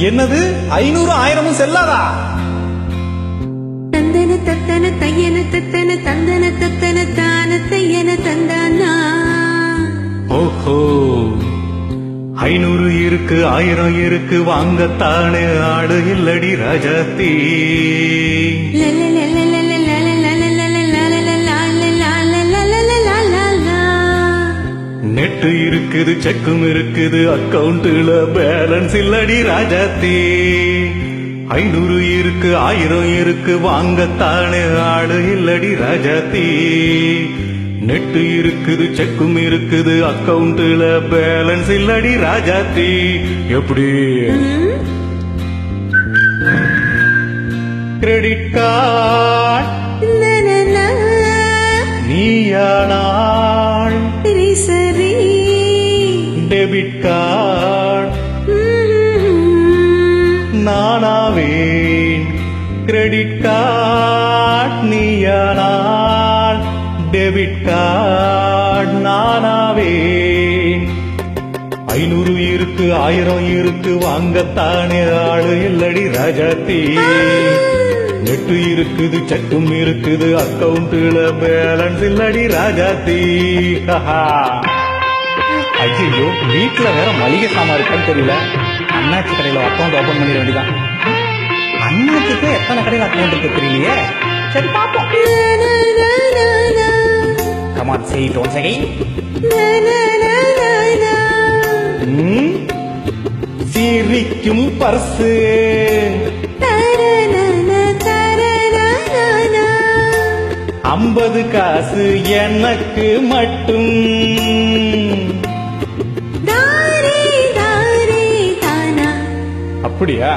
என்னது 500 1000 செல்லாதா? தந்தன தத்தன தையன தத்தன தந்தன தத்தன தான தையன தந்தானா. ஓஹோ 500 இருக்கு 1000 இருக்கு வாங்கத்தானே ஆடு இல்லடி ராஜாத்தி. நெட்டு இருக்குது செக்கும் இருக்குது அக்கவுண்ட்ல பேலன்ஸ் இல்லடி ராஜாத்தி. 500 இருக்கு 1000 இருக்கு வாங்கத்தானே ஆடு இல்லடி ராஜாத்தி. நெட்டு இருக்குது செக்கும் இருக்குது அக்கவுண்ட்ல பேலன்ஸ் இல்லடி ராஜாத்தி. எப்படி? கிரெடிட் கார்டு நீயானாள், சரி டெபிட் கார்டு நானாவேன். கிரெடிட் கார்டு நீயானாள், டெபிட் கார்டு நானாவேன். 500 இருக்கு 1000 இருக்கு வாங்கத்தானே ஆளு இல்லடி ராஜாத்தி. நெட்டு இருக்குது செக்கும் இருக்குது அக்கவுண்ட்ல பேலன்ஸ் இல்லடி ராஜாத்தி. ஐயோ வீட்டுல வேற மளிகை சாமான் இருக்கான்னு தெரியல. அண்ணாச்சி கடையில அக்கவுண்ட் ஓபன் பண்ணிட வேண்டியதான். அண்ணாச்சிக்கு எத்தனை கடையில் அக்கவுண்ட் இருக்கு தெரியலையே. சரி பாப்போம். Come on, say it once again. சிரிக்கும் பர்சு 50 காசு எனக்கு மட்டும். அப்படியா?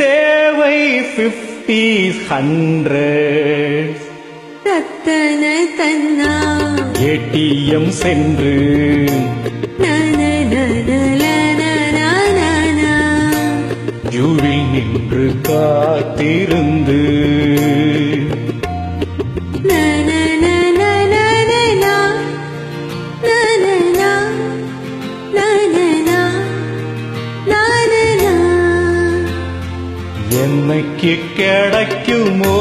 தேவை 50s 100s. தத்தன தன்னா ஏடிஎம் சென்று ஜூவில் நின்று காத்திருந்து என்னைக்கு கிடைக்குமோ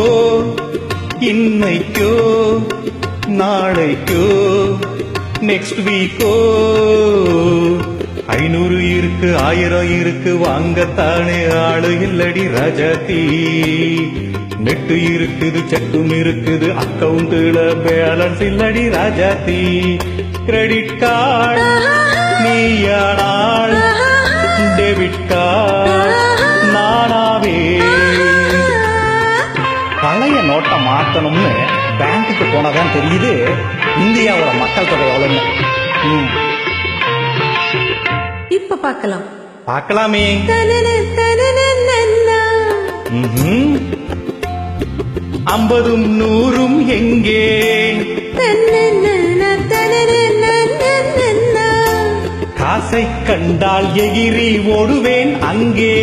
இன்னைக்கோ நாளைக்கோ நெக்ஸ்ட் வீக்கோ. 500 இருக்கு 1000 இருக்கு வாங்கத்தானே ஆளு இல்லடி ராஜாத்தி. நெட்டு இருக்குது செக்கும் இருக்குது அக்கவுண்ட்ல பேலன்ஸ் இல்லடி ராஜாத்தி. கிரெடிட் கார்டு நீயானாள், டெபிட் கார்டு நானாவே. பழைய நோட்டை மாத்தணும்னு பேங்க்குக்கு போனதான் தெரியுது இந்தியாவோட மக்கள் தொகை எவ்வளவுன்னு. இப்ப பார்க்கலாம். பார்க்கலாமே. 50 100 எங்கே? காசை கண்டால் எகிரி ஓடுவேன் அங்கே.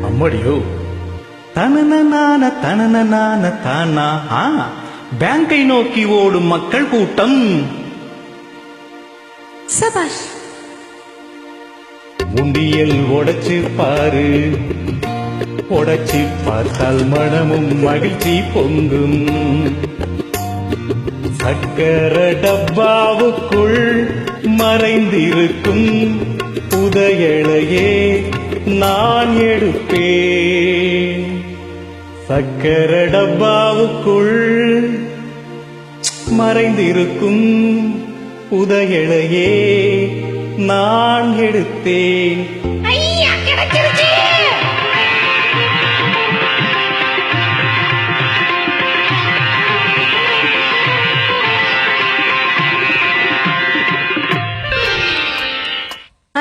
அம்மடியோ தனன தானா. பேங்கை நோக்கி ஓடும் மக்கள் கூட்டம். சபாஷ். உண்டியல் உடைச்சு பாரு, உடைச்சு பார்த்தால் மனமும் மகிழ்ச்சி பொங்கும். சக்கர டப்பாவுக்குள் மறைந்திருக்கும் புதையலையே நான் எடுப்பேன். சக்கர டப்பாவுக்குள் மறைந்திருக்கும் புதையலையே நான் எடுத்தேன்.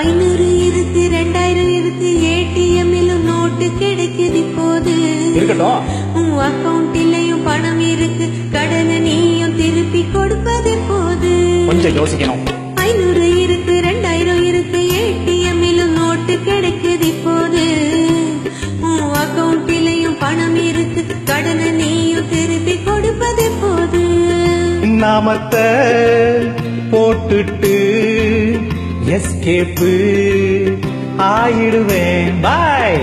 ஐநூறு இருக்கு 2000 இருக்கு ஏடிஎம்மிலும் நோட்டு கிடைக்குது இப்போது. இருக்கட்டும். உன் அக்கவுண்டிலையும் பணம் இருக்கு, கடனை நீயும் திருப்பி கொடுப்பது போது. கொஞ்சம் யோசிக்கணும். 500 இருக்கு 2000 இருக்கு ஏடிஎம்மிலும் நோட்டு கிடைக்குது இப்போது. உன் அக்கவுண்டிலையும் பணம் இருக்கு, கடனை நீயும் திருப்பி கொடுப்பது போது. நாமத்தை போட்டு விட்டு எஸ்கேப்பு ஆயிடுவேன் பாய்